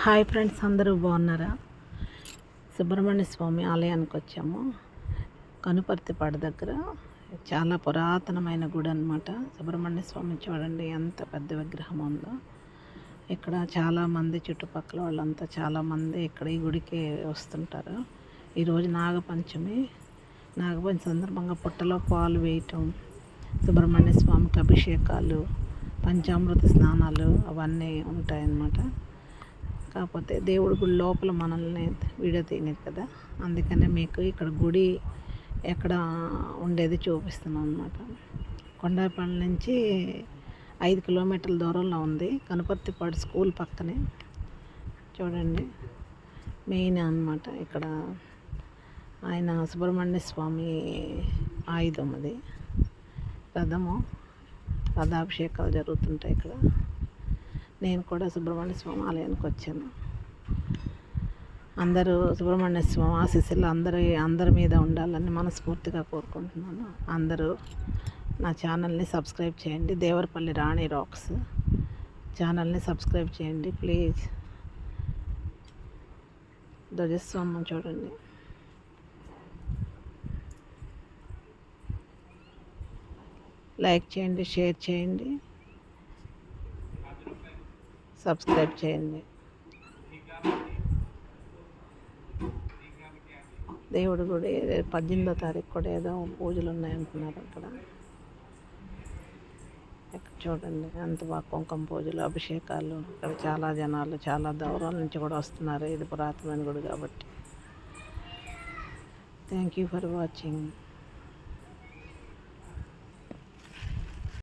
Hi friends, అందరూ బాగున్నారా? సుబ్రహ్మణ్య స్వామి ఆలయానికి వచ్చాము. కనుపర్తిపాడు దగ్గర చాలా పురాతనమైన గుడి అనమాట. సుబ్రహ్మణ్య స్వామి చూడండి ఎంత పెద్ద విగ్రహం ఉందో. ఇక్కడ చాలామంది చుట్టుపక్కల వాళ్ళంతా చాలామంది ఇక్కడ ఈ గుడికి వస్తుంటారు. ఈరోజు నాగపంచమి సందర్భంగా పుట్టలో పాలు వేయటం, సుబ్రహ్మణ్య స్వామికి అభిషేకాలు, పంచామృత స్నానాలు అవన్నీ ఉంటాయన్నమాట. కాకపోతే దేవుడి గుడి లోపల మనల్ని వీడియో తీయలేదు కదా, అందుకనే మీకు ఇక్కడ గుడి ఎక్కడ ఉండేది చూపిస్తున్నాం అనమాట. కొండాపల్లి నుంచి 5 కిలోమీటర్ల దూరంలో ఉంది. కనుపర్తిపాడు స్కూల్ పక్కనే చూడండి, మెయిన్ అనమాట. ఇక్కడ ఆయన సుబ్రహ్మణ్య స్వామి ఆయుధం అది, రథాభిషేకాలు జరుగుతుంటాయి ఇక్కడ. నేను కూడా సుబ్రహ్మణ్య స్వామి ఆలయానికి వచ్చాను. అందరూ సుబ్రహ్మణ్య స్వామి ఆశీస్సులు అందరి మీద ఉండాలని మనస్ఫూర్తిగా కోరుకుంటున్నాను. అందరూ నా ఛానల్ని సబ్స్క్రైబ్ చేయండి. దేవరపల్లి రాణి రాక్స్ ఛానల్ని సబ్స్క్రైబ్ చేయండి ప్లీజ్. ధ్వజస్వామం చూడండి. లైక్ చేయండి, షేర్ చేయండి, సబ్స్క్రైబ్ చేయండి. దేవుడు కూడా 18వ తారీఖు కూడా ఏదో పూజలు ఉన్నాయంటున్నారు అక్కడ. చూడండి ఎంత బాగా కుంకుమ పూజలు, అభిషేకాలు. ఇక్కడ చాలా జనాలు చాలా దూరాల నుంచి కూడా వస్తున్నారు. ఇది పురాతనమైన గుడి కాబట్టి. Thank you for watching.